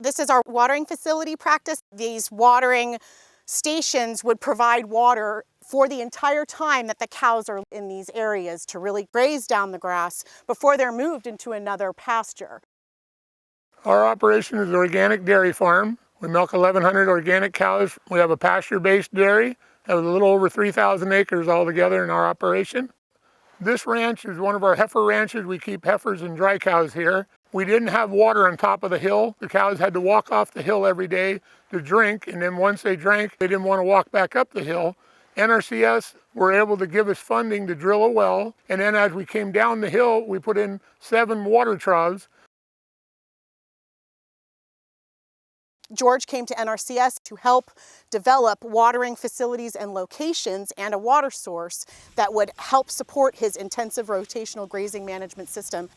This is our watering facility practice. These watering stations would provide water for the entire time that the cows are in these areas to really graze down the grass before they're moved into another pasture. Our operation is an organic dairy farm. We milk 1,100 organic cows. We have a pasture-based dairy. Have a little over 3,000 acres altogether in our operation. This ranch is one of our heifer ranches. We keep heifers and dry cows here. We didn't have water on top of the hill. The cows had to walk off the hill every day to drink, and then once they drank, they didn't want to walk back up the hill. NRCS were able to give us funding to drill a well, and then as we came down the hill, we put in 7 water troughs. George came to NRCS to help develop watering facilities and locations and a water source that would help support his intensive rotational grazing management system.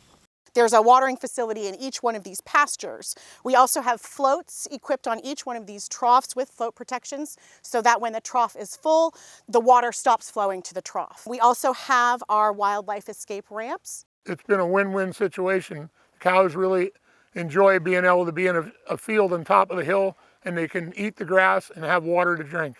There's a watering facility in each one of these pastures. We also have floats equipped on each one of these troughs with float protections so that when the trough is full, the water stops flowing to the trough. We also have our wildlife escape ramps. It's been a win-win situation. Cows really enjoy being able to be in a field on top of the hill, and they can eat the grass and have water to drink.